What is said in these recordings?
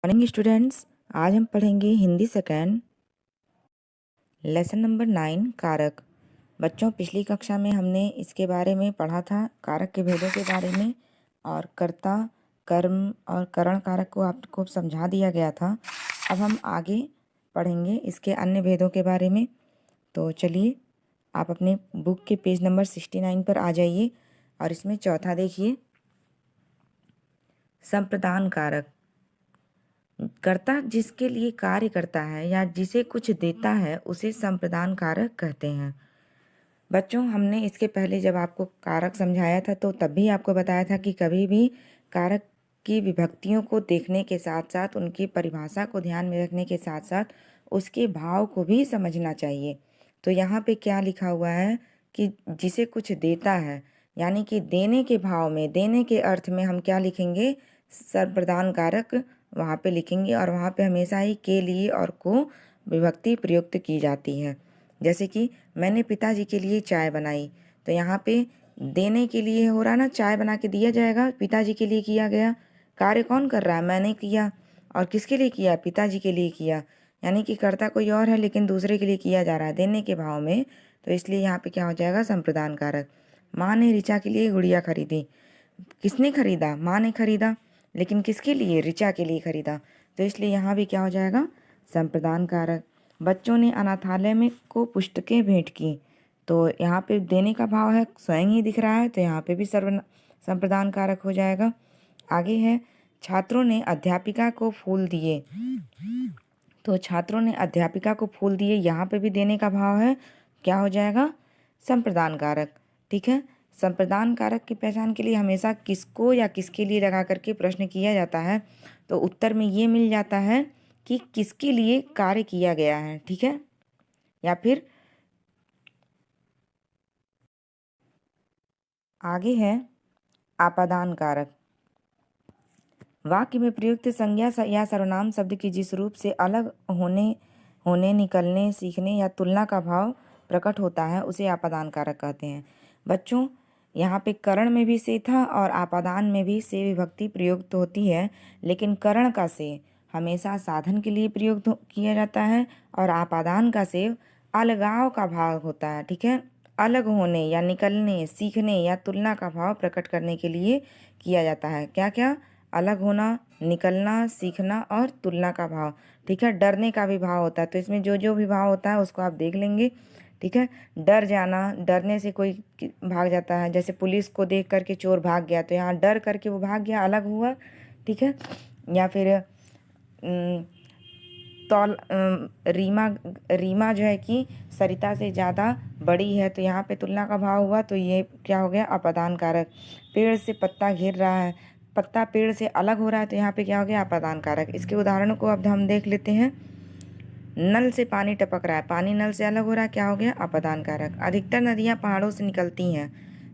Morning students, आज हम पढ़ेंगे हिंदी सेकेंड लेसन नंबर 9 कारक। बच्चों, पिछली कक्षा में हमने इसके बारे में पढ़ा था, कारक के भेदों के बारे में, और कर्ता, कर्म और करण कारक को आपको समझा दिया गया था। अब हम आगे पढ़ेंगे इसके अन्य भेदों के बारे में। तो चलिए, आप अपने बुक के पेज नंबर 69 पर आ जाइए और इसमें चौथा देखिए, संप्रदान कारक। कर्ता जिसके लिए कार्य करता है या जिसे कुछ देता है उसे संप्रदान कारक कहते हैं। बच्चों, हमने इसके पहले जब आपको कारक समझाया था तो तब भी आपको बताया था कि कभी भी कारक की विभक्तियों को देखने के साथ साथ उनकी परिभाषा को ध्यान में रखने के साथ साथ उसके भाव को भी समझना चाहिए। तो यहाँ पे क्या लिखा हुआ है कि जिसे कुछ देता है, यानी कि देने के भाव में, देने के अर्थ में हम क्या लिखेंगे? संप्रदान कारक वहाँ पे लिखेंगे, और वहाँ पे हमेशा ही के लिए और को विभक्ति प्रयुक्त की जाती है। जैसे कि मैंने पिताजी के लिए चाय बनाई, तो यहाँ पे देने के लिए हो रहा ना, चाय बना के दिया जाएगा, पिताजी के लिए किया गया। कार्य कौन कर रहा है? मैंने किया। और किसके लिए किया? पिताजी के लिए किया। यानी कि कर्ता कोई और है लेकिन दूसरे के लिए किया जा रहा है देने के भाव में, तो इसलिए यहाँ पे क्या हो जाएगा? संप्रदान कारक। माँ ने ऋचा के लिए गुड़िया खरीदी। किसने खरीदा? माँ ने खरीदा, लेकिन किसके लिए? ऋचा के लिए खरीदा, तो इसलिए यहाँ भी क्या हो जाएगा? संप्रदान कारक। बच्चों ने अनाथालय में को पुस्तकें भेंट की, तो यहाँ पे देने का भाव है, स्वयं ही दिख रहा है, तो यहाँ पे भी संप्रदान कारक हो जाएगा। आगे है, छात्रों ने अध्यापिका को फूल दिए, तो छात्रों ने अध्यापिका को फूल दिए, यहाँ पे भी देने का भाव है, क्या हो जाएगा? संप्रदान कारक। ठीक है। संप्रदान कारक की पहचान के लिए हमेशा किसको या किसके लिए लगा करके प्रश्न किया जाता है, तो उत्तर में ये मिल जाता है कि किसके लिए कार्य किया गया है। ठीक है। या फिर आगे है आपादान कारक। वाक्य में प्रयुक्त संज्ञा या सर्वनाम शब्द की जिस रूप से अलग होने, निकलने, सीखने या तुलना का भाव प्रकट होता है उसे आपादान कारक कहते हैं। बच्चों, यहाँ पे करण में भी से था और आपादान में भी से विभक्ति प्रयुक्त होती है, लेकिन करण का से हमेशा साधन के लिए प्रयुक्त किया जाता है और आपादान का से अलगाव का भाव होता है। ठीक है। अलग होने या निकलने, सीखने या तुलना का भाव प्रकट करने के लिए किया जाता है। क्या क्या? अलग होना, निकलना, सीखना और तुलना का भाव। ठीक है। डरने का भी भाव होता है, तो इसमें जो जो भी भाव होता है उसको आप देख लेंगे। ठीक है। डर जाना, डरने से कोई भाग जाता है, जैसे पुलिस को देख करके चोर भाग गया, तो यहाँ डर करके वो भाग गया, अलग हुआ। ठीक है। या फिर तौल रीमा, रीमा जो है कि सरिता से ज़्यादा बड़ी है, तो यहाँ पे तुलना का भाव हुआ, तो ये क्या हो गया? अपादान कारक। पेड़ से पत्ता गिर रहा है, पत्ता पेड़ से अलग हो रहा है, तो यहाँ पे क्या हो गया? अपादान कारक। इसके उदाहरणों को अब हम देख लेते हैं। नल से पानी टपक रहा है, पानी नल से अलग हो रहा है, क्या हो गया? अपादान कारक। अधिकतर नदियाँ पहाड़ों से निकलती हैं,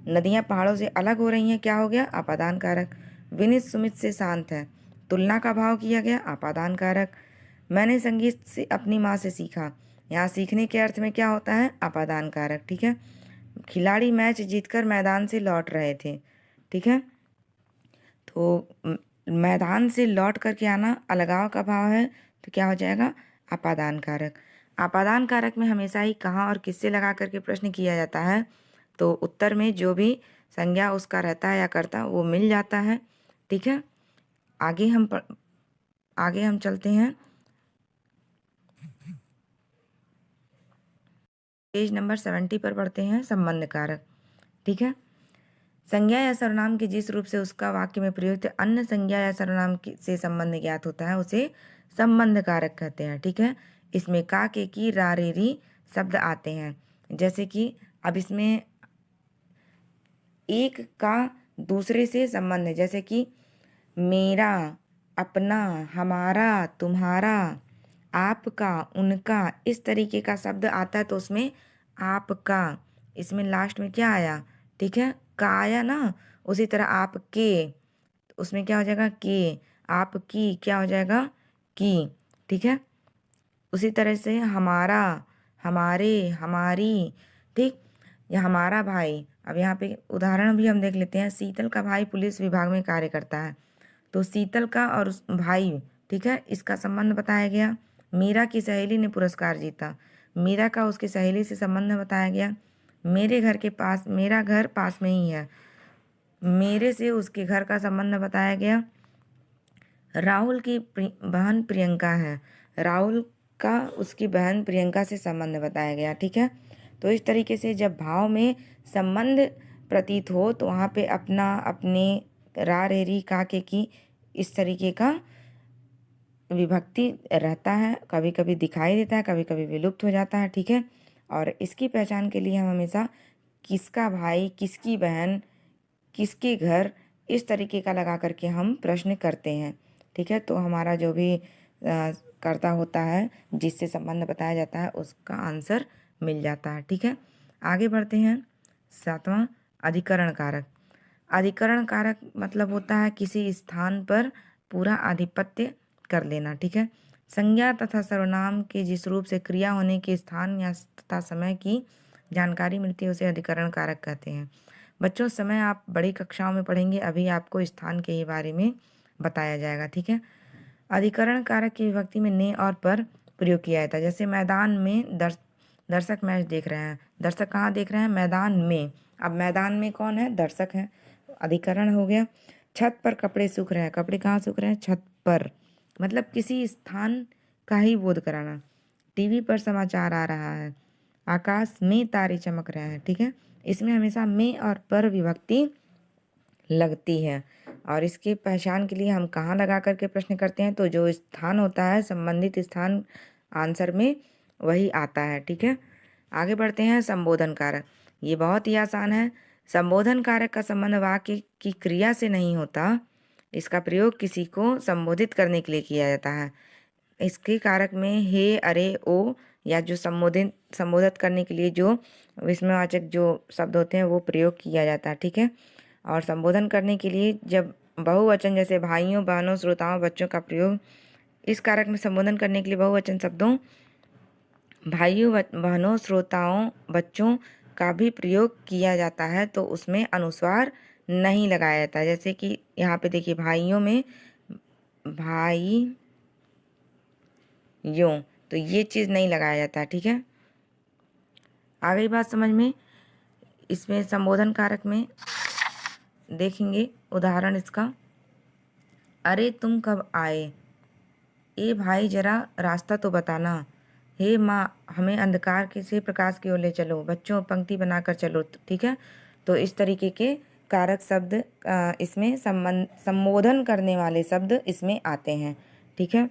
नदियाँ पहाड़ों से अलग हो रही हैं, क्या हो गया? अपादान कारक। विनित सुमित से शांत है, तुलना का भाव किया गया, अपादान कारक। मैंने संगीत से अपनी माँ से सीखा, यहाँ सीखने के अर्थ में क्या होता है? अपादान कारक। ठीक है। खिलाड़ी मैच जीतकर मैदान से लौट रहे थे। ठीक है। तो मैदान से लौट करके आना अलगाव का भाव है, तो क्या हो जाएगा? आपादान कारक। आपादान कारक में हमेशा ही कहाँ और किससे लगा करके प्रश्न किया जाता है, तो उत्तर में जो भी संज्ञा उसका रहता है या करता वो मिल जाता है। ठीक है। आगे हम चलते हैं पेज नंबर 70 पर पढ़ते हैं संबंध कारक। ठीक है। संज्ञा या सर्वनाम के जिस रूप से उसका वाक्य में प्रयुक्त अन्य संज्ञा या सर्वनाम से संबंध ज्ञात होता है उसे संबंध कारक कहते हैं। ठीक है। इसमें का, के, की, रा, रे, री शब्द आते हैं। जैसे कि अब इसमें एक का दूसरे से संबंध है, जैसे कि मेरा, अपना, हमारा, तुम्हारा, आपका, उनका, इस तरीके का शब्द आता है, तो उसमें आपका, इसमें लास्ट में क्या आया? ठीक है, का आया ना। उसी तरह आपके, उसमें क्या हो जाएगा? के। आपकी क्या हो जाएगा? की। ठीक है। उसी तरह से हमारा, हमारे, हमारी। ठीक। या हमारा भाई। अब यहाँ पे उदाहरण भी हम देख लेते हैं। शीतल का भाई पुलिस विभाग में कार्य करता है, तो शीतल का और उस भाई ठीक है। इसका संबंध बताया गया। मीरा की सहेली ने पुरस्कार जीता, मीरा का उसकी सहेली से संबंध बताया गया। मेरे घर के पास, मेरा घर पास में ही है, मेरे से उसके घर का संबंध बताया गया। राहुल की बहन प्रियंका है, राहुल का उसकी बहन प्रियंका से संबंध बताया गया। ठीक है। तो इस तरीके से जब भाव में संबंध प्रतीत हो तो वहाँ पे अपना, अपने, रा, रे, री, का, के, की, इस तरीके का विभक्ति रहता है। कभी कभी दिखाई देता है, कभी कभी विलुप्त हो जाता है। ठीक है। और इसकी पहचान के लिए हम हमेशा किसका भाई, किसकी बहन, किसके घर, इस तरीके का लगा करके हम प्रश्न करते हैं। ठीक है। तो हमारा जो भी कर्ता होता है, जिससे संबंध बताया जाता है, उसका आंसर मिल जाता है। ठीक है। आगे बढ़ते हैं। 7वां, अधिकरण कारक। अधिकरण कारक मतलब होता है किसी स्थान पर पूरा आधिपत्य कर लेना। ठीक है। संज्ञा तथा सर्वनाम के जिस रूप से क्रिया होने के स्थान या तथा समय की जानकारी मिलती है, उसे अधिकरण कारक कहते हैं। बच्चों, समय आप बड़ी कक्षाओं में पढ़ेंगे, अभी आपको स्थान के ही बारे में बताया जाएगा। ठीक है। अधिकरण कारक की विभक्ति में ने और पर प्रयोग किया जाता है। जैसे मैदान में दर्शक मैच देख रहे हैं, दर्शक कहाँ देख रहे हैं? मैदान में। अब मैदान में कौन है? दर्शक है, अधिकरण हो गया। छत पर कपड़े सूख रहे हैं, कपड़े कहाँ सूख रहे हैं? छत पर, मतलब किसी स्थान का ही बोध कराना। टीवी पर समाचार आ रहा है, आकाश में तारे चमक रहे हैं। ठीक है। इसमें हमेशा में और पर विभक्ति लगती है। और इसके पहचान के लिए हम कहाँ लगा करके प्रश्न करते हैं? तो जो स्थान होता है, संबंधित स्थान आंसर में वही आता है। ठीक है। आगे बढ़ते हैं। संबोधन कारक, ये बहुत ही आसान है। संबोधन कारक का संबंध वाक्य की क्रिया से नहीं होता, इसका प्रयोग किसी को संबोधित करने के लिए किया जाता है। इसके कारक में हे, अरे, ओ या जो संबोधित करने के लिए जो विस्मयवाचक जो शब्द होते हैं वो प्रयोग किया जाता है। ठीक है। और संबोधन करने के लिए जब बहुवचन जैसे भाइयों, बहनों, श्रोताओं, बच्चों का प्रयोग, इस कारक में संबोधन करने के लिए बहुवचन शब्दों भाइयों, बहनों, श्रोताओं, बच्चों का भी प्रयोग किया जाता है, तो उसमें अनुस्वार नहीं लगाया जाता है। जैसे कि यहाँ पे देखिए, भाइयों में भाई यों, तो ये चीज़ नहीं लगाया जाता है। ठीक है। आ गई बात समझ में? इसमें संबोधन कारक में देखेंगे उदाहरण इसका। अरे तुम कब आए, ए भाई जरा रास्ता तो बताना, हे माँ हमें अंधकार के से प्रकाश की ओर ले चलो, बच्चों पंक्ति बनाकर चलो। ठीक है। तो इस तरीके के कारक शब्द इसमें संबोधन करने वाले शब्द इसमें आते हैं। ठीक है।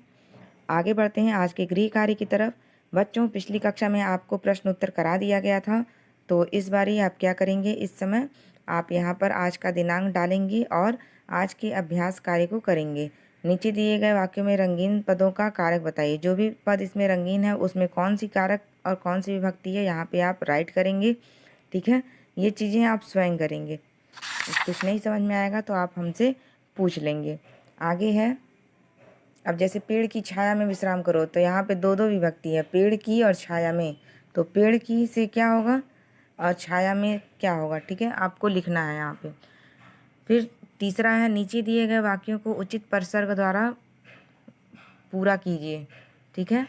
आगे बढ़ते हैं आज के गृह कार्य की तरफ। बच्चों, पिछली कक्षा में आपको प्रश्न उत्तर करा दिया गया था, तो इस बार ही आप क्या करेंगे? इस समय आप यहाँ पर आज का दिनांक डालेंगे और आज के अभ्यास कार्य को करेंगे। नीचे दिए गए वाक्यों में रंगीन पदों का कारक बताइए। जो भी पद इसमें रंगीन है उसमें कौन सी कारक और कौन सी विभक्ति है, यहाँ पे आप राइट करेंगे। ठीक है। ये चीज़ें आप स्वयं करेंगे। कुछ नहीं समझ में आएगा तो आप हमसे पूछ लेंगे। आगे है, अब जैसे पेड़ की छाया में विश्राम करो, तो यहाँ पे दो दो विभक्ति है, पेड़ की और छाया में। तो पेड़ की से क्या होगा और छाया में क्या होगा? ठीक है, आपको लिखना है यहाँ पे। फिर तीसरा है, नीचे दिए गए वाक्यों को उचित परसर्ग द्वारा पूरा कीजिए। ठीक है।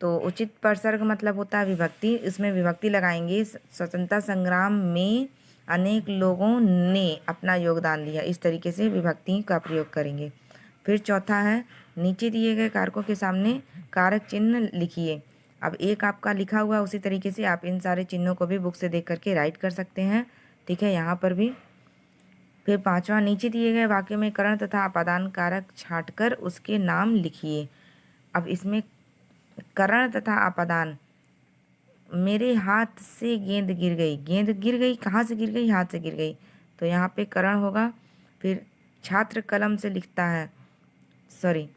तो उचित परसर्ग मतलब होता है विभक्ति, इसमें विभक्ति लगाएंगे। स्वतंत्रता संग्राम में अनेक लोगों ने अपना योगदान दिया, इस तरीके से विभक्ति का प्रयोग करेंगे। फिर चौथा है, नीचे दिए गए कारकों के सामने कारक चिन्ह लिखिए। अब एक आपका लिखा हुआ, उसी तरीके से आप इन सारे चिन्हों को भी बुक से देख करके राइट कर सकते हैं। ठीक है, यहाँ पर भी। फिर पांचवा, नीचे दिए गए वाक्य में करण तथा अपादान कारक छांटकर उसके नाम लिखिए। अब इसमें करण तथा अपादान, मेरे हाथ से गेंद गिर गई, गेंद गिर गई, कहाँ से गिर गई? हाथ से गिर गई, तो यहाँ पे करण होगा। फिर छात्र कलम से लिखता है, सॉरी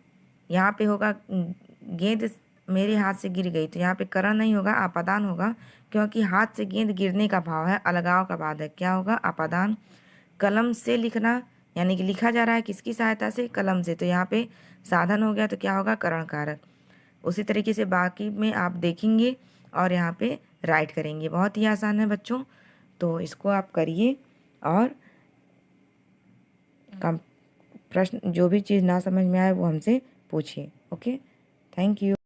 यहाँ पे होगा गेंद मेरे हाथ से गिर गई, तो यहाँ पे करण नहीं होगा, अपादान होगा, क्योंकि हाथ से गेंद गिरने का भाव है, अलगाव का भाव है, क्या होगा? अपादान। कलम से लिखना, यानी कि लिखा जा रहा है किसकी सहायता से? कलम से, तो यहाँ पे साधन हो गया, तो क्या होगा? करण कारक। उसी तरीके से बाकी में आप देखेंगे और यहाँ पे राइट करेंगे। बहुत ही आसान है बच्चों, तो इसको आप करिए और प्रश्न जो भी चीज़ ना समझ में आए वो हमसे पूछिए। Okay, thank you.